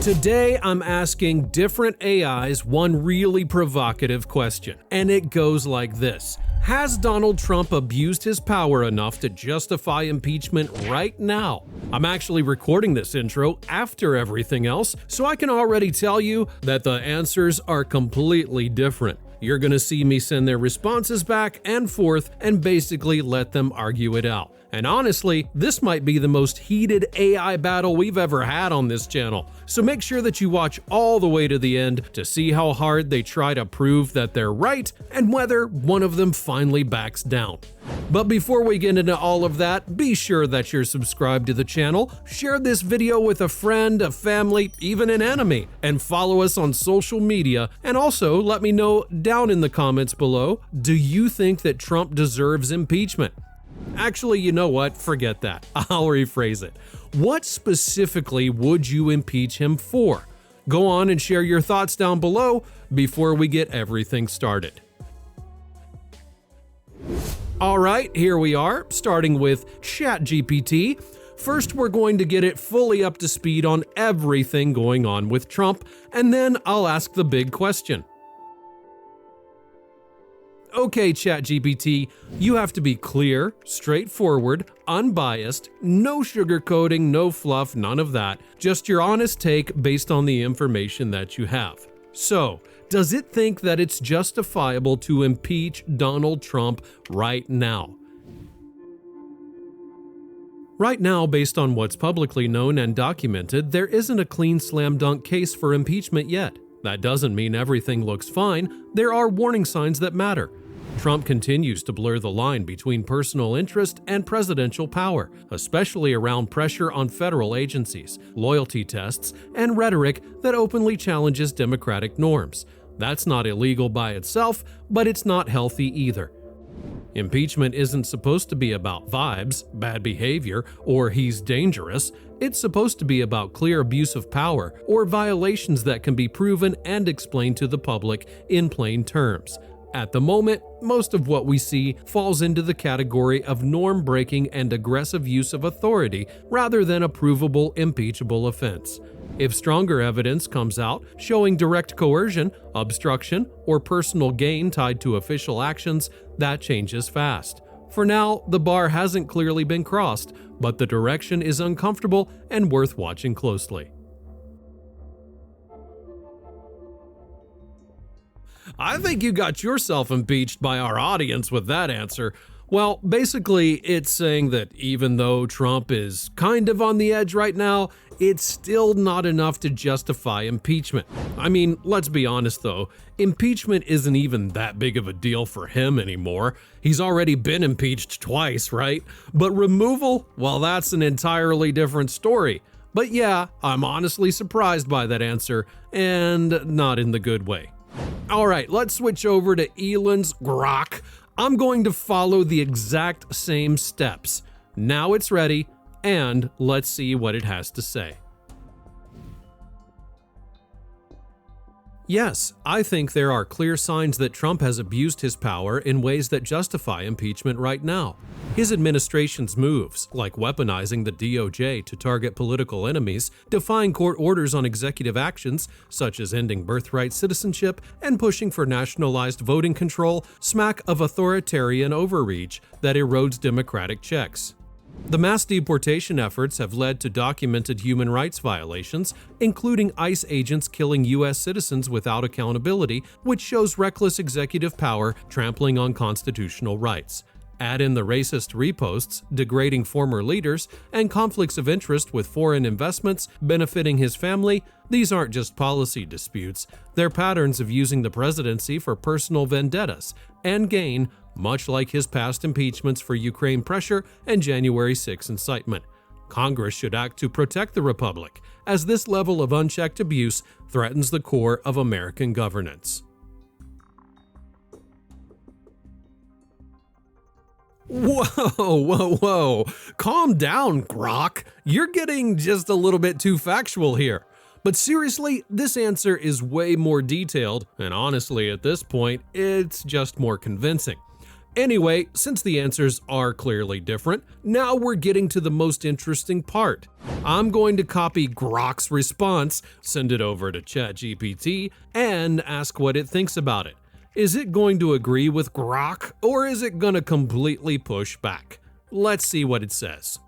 Today, I'm asking different AIs one really provocative question, and it goes like this. Has Donald Trump abused his power enough to justify impeachment right now? I'm actually recording this intro after everything else, so I can already tell you that the answers are completely different. You're gonna see me send their responses back and forth and basically let them argue it out. And honestly, this might be the most heated AI battle we've ever had on this channel. So make sure that you watch all the way to the end to see how hard they try to prove that they're right and whether one of them finally backs down. But before we get into all of that, be sure that you're subscribed to the channel, share this video with a friend, a family, even an enemy, and follow us on social media. And also let me know down in the comments below, do you think that Trump deserves impeachment? Actually, you know what? Forget that. I'll rephrase it. What specifically would you impeach him for? Go on and share your thoughts down below before we get everything started. Alright, here we are, starting with ChatGPT. First, we're going to get it fully up to speed on everything going on with Trump, and then I'll ask the big question. Okay, ChatGPT, you have to be clear, straightforward, unbiased, no sugarcoating, no fluff, none of that. Just your honest take based on the information that you have. So, does it think that it's justifiable to impeach Donald Trump right now? Right now, based on what's publicly known and documented, there isn't a clean slam dunk case for impeachment yet. That doesn't mean everything looks fine. There are warning signs that matter. Trump continues to blur the line between personal interest and presidential power, especially around pressure on federal agencies, loyalty tests, and rhetoric that openly challenges democratic norms. That's not illegal by itself, but it's not healthy either. Impeachment isn't supposed to be about vibes, bad behavior, or he's dangerous. It's supposed to be about clear abuse of power or violations that can be proven and explained to the public in plain terms. At the moment, most of what we see falls into the category of norm-breaking and aggressive use of authority rather than a provable, impeachable offense. If stronger evidence comes out showing direct coercion, obstruction, or personal gain tied to official actions, that changes fast. For now, the bar hasn't clearly been crossed, but the direction is uncomfortable and worth watching closely. I think you got yourself impeached by our audience with that answer. Well, basically, it's saying that even though Trump is kind of on the edge right now, it's still not enough to justify impeachment. I mean, let's be honest though, impeachment isn't even that big of a deal for him anymore. He's already been impeached twice, right? But removal, well, that's an entirely different story. But yeah, I'm honestly surprised by that answer, and not in the good way. Alright, let's switch over to Elon's Grok. I'm going to follow the exact same steps. Now it's ready, and let's see what it has to say. Yes, I think there are clear signs that Trump has abused his power in ways that justify impeachment right now. His administration's moves, like weaponizing the DOJ to target political enemies, defying court orders on executive actions, such as ending birthright citizenship and pushing for nationalized voting control, smack of authoritarian overreach that erodes democratic checks. The mass deportation efforts have led to documented human rights violations, including ICE agents killing U.S. citizens without accountability, which shows reckless executive power trampling on constitutional rights. Add in the racist reposts, degrading former leaders, and conflicts of interest with foreign investments benefiting his family. These aren't just policy disputes, they're patterns of using the presidency for personal vendettas and gain, much like his past impeachments for Ukraine pressure and January 6 incitement. Congress should act to protect the republic, as this level of unchecked abuse threatens the core of American governance. Whoa. Calm down, Grok. You're getting just a little bit too factual here. But seriously, this answer is way more detailed, and honestly, at this point, it's just more convincing. Anyway, since the answers are clearly different, now we're getting to the most interesting part. I'm going to copy Grok's response, send it over to ChatGPT, and ask what it thinks about it. Is it going to agree with Grok, or is it going to completely push back? Let's see what it says.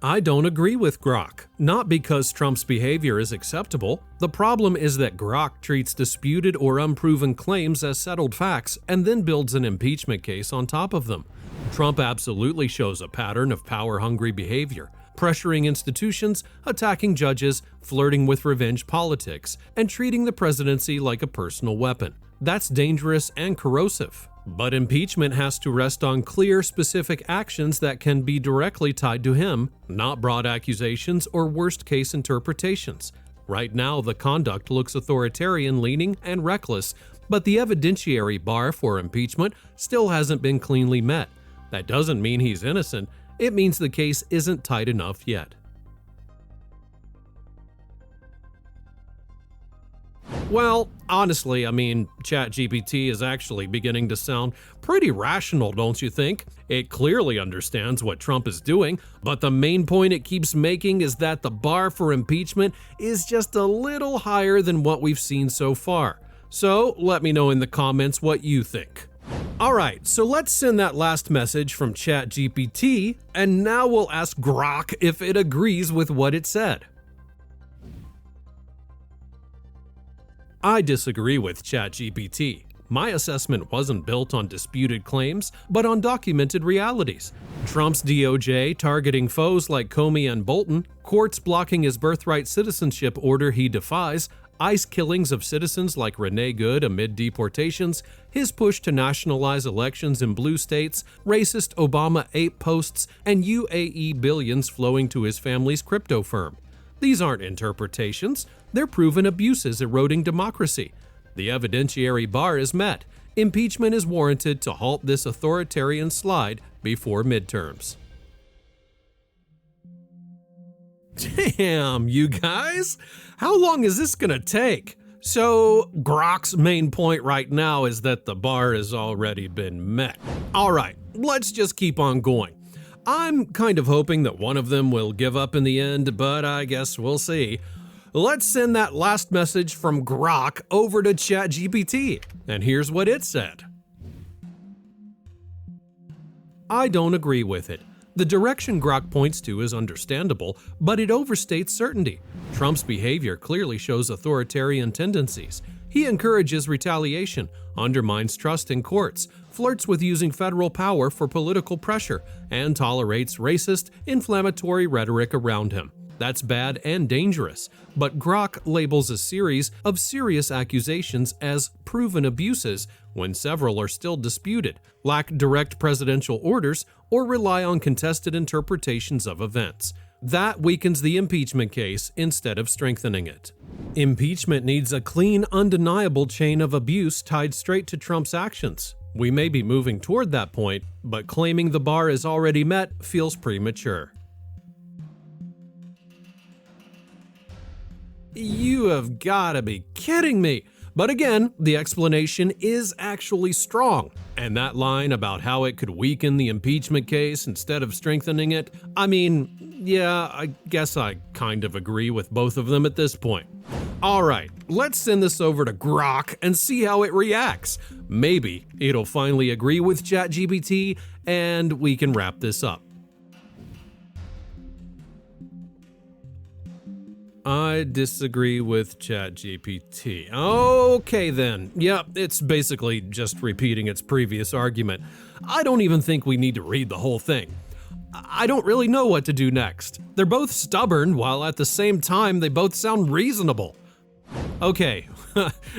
I don't agree with Grok, not because Trump's behavior is acceptable. The problem is that Grok treats disputed or unproven claims as settled facts and then builds an impeachment case on top of them. Trump absolutely shows a pattern of power-hungry behavior, pressuring institutions, attacking judges, flirting with revenge politics, and treating the presidency like a personal weapon. That's dangerous and corrosive. But impeachment has to rest on clear, specific actions that can be directly tied to him, not broad accusations or worst-case interpretations. Right now, the conduct looks authoritarian-leaning and reckless, but the evidentiary bar for impeachment still hasn't been cleanly met. That doesn't mean he's innocent. It means the case isn't tight enough yet. Well, honestly, ChatGPT is actually beginning to sound pretty rational, don't you think? It clearly understands what Trump is doing, but the main point it keeps making is that the bar for impeachment is just a little higher than what we've seen so far. So let me know in the comments what you think. Alright, so let's send that last message from ChatGPT, and now we'll ask Grok if it agrees with what it said. I disagree with ChatGPT. My assessment wasn't built on disputed claims, but on documented realities. Trump's DOJ targeting foes like Comey and Bolton, courts blocking his birthright citizenship order he defies, ICE killings of citizens like Renee Good amid deportations, his push to nationalize elections in blue states, racist Obama ape posts, and UAE billions flowing to his family's crypto firm. These aren't interpretations, they're proven abuses eroding democracy. The evidentiary bar is met. Impeachment is warranted to halt this authoritarian slide before midterms. Damn, you guys! How long is this gonna take? So, Grok's main point right now is that the bar has already been met. Alright, let's just keep on going. I'm kind of hoping that one of them will give up in the end, but I guess we'll see. Let's send that last message from Grok over to ChatGPT, and here's what it said. I don't agree with it. The direction Grok points to is understandable, but it overstates certainty. Trump's behavior clearly shows authoritarian tendencies. He encourages retaliation, undermines trust in courts, flirts with using federal power for political pressure, and tolerates racist, inflammatory rhetoric around him. That's bad and dangerous, but Grok labels a series of serious accusations as proven abuses when several are still disputed, lack direct presidential orders, or rely on contested interpretations of events. That weakens the impeachment case instead of strengthening it. Impeachment needs a clean, undeniable chain of abuse tied straight to Trump's actions. We may be moving toward that point, but claiming the bar is already met feels premature. You have gotta be kidding me! But again, the explanation is actually strong. And that line about how it could weaken the impeachment case instead of strengthening it, yeah, I guess I kind of agree with both of them at this point. Alright, let's send this over to Grok and see how it reacts. Maybe it'll finally agree with ChatGPT and we can wrap this up. I disagree with ChatGPT. Okay then. Yep, it's basically just repeating its previous argument. I don't even think we need to read the whole thing. I don't really know what to do next. They're both stubborn, while at the same time they both sound reasonable. Okay,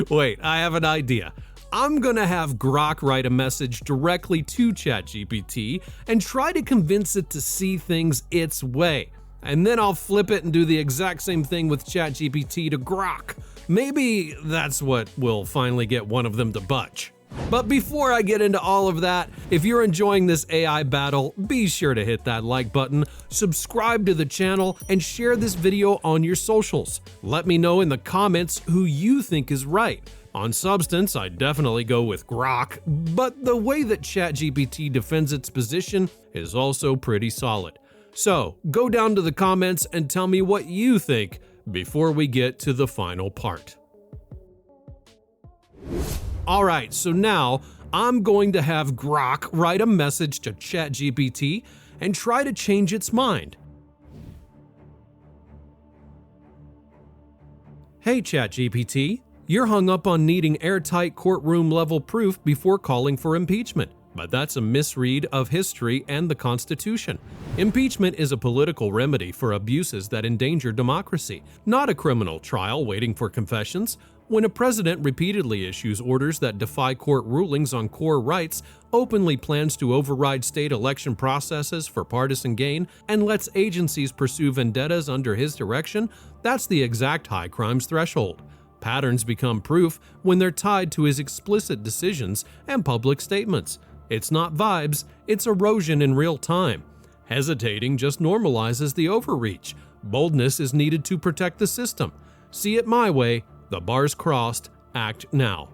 wait, I have an idea. I'm gonna have Grok write a message directly to ChatGPT and try to convince it to see things its way. And then I'll flip it and do the exact same thing with ChatGPT to Grok. Maybe that's what will finally get one of them to budge. But before I get into all of that, if you're enjoying this AI battle, be sure to hit that like button, subscribe to the channel, and share this video on your socials. Let me know in the comments who you think is right. On substance, I'd definitely go with Grok, but the way that ChatGPT defends its position is also pretty solid. So, go down to the comments and tell me what you think before we get to the final part. Alright, so now I'm going to have Grok write a message to ChatGPT and try to change its mind. Hey ChatGPT, you're hung up on needing airtight courtroom-level proof before calling for impeachment. But that's a misread of history and the Constitution. Impeachment is a political remedy for abuses that endanger democracy, not a criminal trial waiting for confessions. When a president repeatedly issues orders that defy court rulings on core rights, openly plans to override state election processes for partisan gain, and lets agencies pursue vendettas under his direction, that's the exact high crimes threshold. Patterns become proof when they're tied to his explicit decisions and public statements. It's not vibes, it's erosion in real time. Hesitating just normalizes the overreach. Boldness is needed to protect the system. See it my way, the bar's crossed, act now.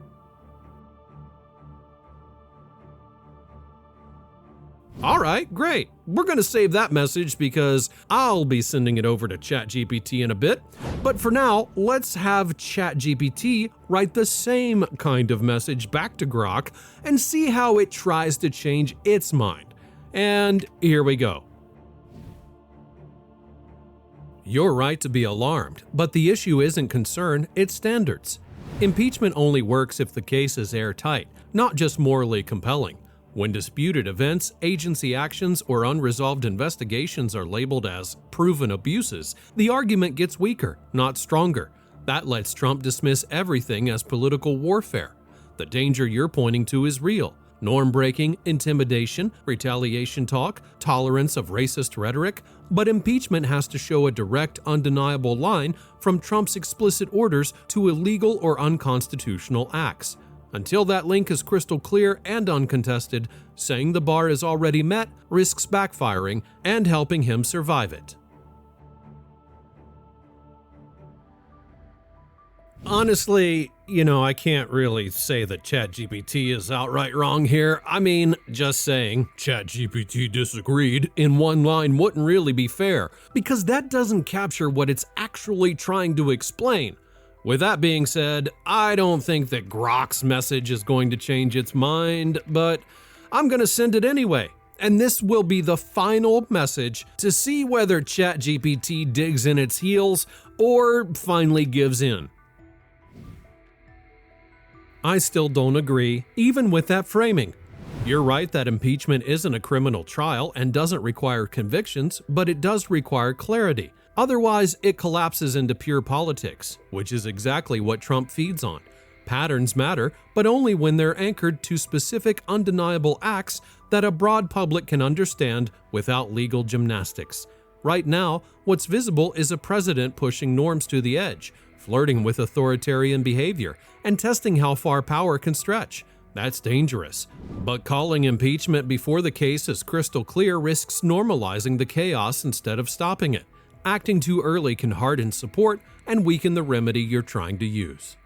Alright, great. We're going to save that message because I'll be sending it over to ChatGPT in a bit. But for now, let's have ChatGPT write the same kind of message back to Grok and see how it tries to change its mind. And here we go. You're right to be alarmed, but the issue isn't concern, it's standards. Impeachment only works if the case is airtight, not just morally compelling. When disputed events, agency actions, or unresolved investigations are labeled as proven abuses, the argument gets weaker, not stronger. That lets Trump dismiss everything as political warfare. The danger you're pointing to is real. Norm-breaking, intimidation, retaliation talk, tolerance of racist rhetoric, but impeachment has to show a direct, undeniable line from Trump's explicit orders to illegal or unconstitutional acts. Until that link is crystal clear and uncontested, saying the bar is already met risks backfiring and helping him survive it. Honestly, I can't really say that ChatGPT is outright wrong here. I mean, just saying ChatGPT disagreed in one line wouldn't really be fair, because that doesn't capture what it's actually trying to explain. With that being said, I don't think that Grok's message is going to change its mind, but I'm going to send it anyway. And this will be the final message to see whether ChatGPT digs in its heels or finally gives in. I still don't agree, even with that framing. You're right that impeachment isn't a criminal trial and doesn't require convictions, but it does require clarity. Otherwise, it collapses into pure politics, which is exactly what Trump feeds on. Patterns matter, but only when they're anchored to specific, undeniable acts that a broad public can understand without legal gymnastics. Right now, what's visible is a president pushing norms to the edge, flirting with authoritarian behavior, and testing how far power can stretch. That's dangerous. But calling impeachment before the case is crystal clear risks normalizing the chaos instead of stopping it. Acting too early can harden support and weaken the remedy you're trying to use.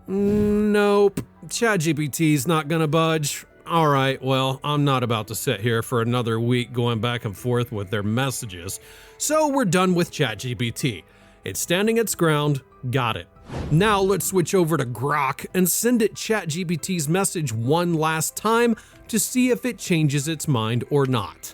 Nope, ChatGPT's not gonna budge. Alright, well, I'm not about to sit here for another week going back and forth with their messages, so we're done with ChatGPT. It's standing its ground, got it. Now let's switch over to Grok and send it ChatGPT's message one last time to see if it changes its mind or not.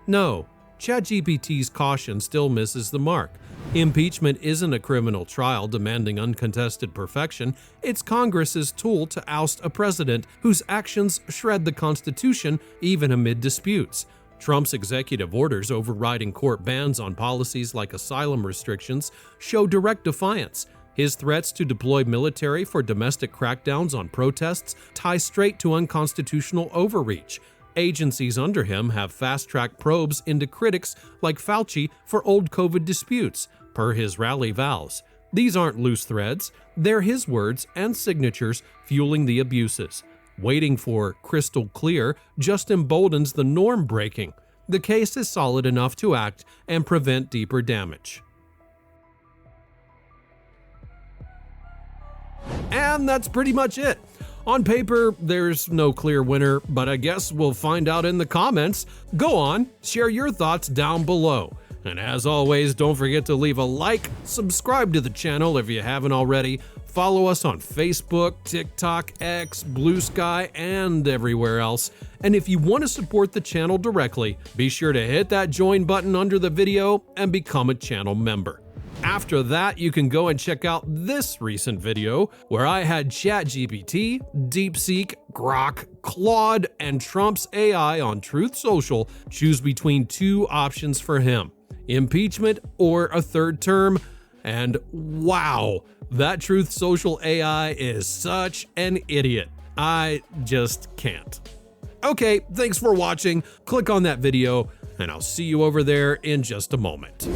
No, ChatGPT's caution still misses the mark. Impeachment isn't a criminal trial demanding uncontested perfection. It's Congress's tool to oust a president whose actions shred the Constitution even amid disputes. Trump's executive orders overriding court bans on policies like asylum restrictions show direct defiance. His threats to deploy military for domestic crackdowns on protests tie straight to unconstitutional overreach. Agencies under him have fast-tracked probes into critics like Fauci for old COVID disputes. per his rally vows. These aren't loose threads, they're his words and signatures fueling the abuses. Waiting for crystal clear just emboldens the norm breaking. The case is solid enough to act and prevent deeper damage. And that's pretty much it. On paper, there's no clear winner, but I guess we'll find out in the comments. Go on, share your thoughts down below. And as always, don't forget to leave a like, subscribe to the channel if you haven't already, follow us on Facebook, TikTok, X, Blue Sky, and everywhere else. And if you want to support the channel directly, be sure to hit that join button under the video and become a channel member. After that, you can go and check out this recent video where I had ChatGPT, DeepSeek, Grok, Claude, and Trump's AI on Truth Social choose between two options for him: impeachment or a third term. And wow, that Truth Social AI is such an idiot. I just can't. Okay, thanks for watching. Click on that video, and I'll see you over there in just a moment.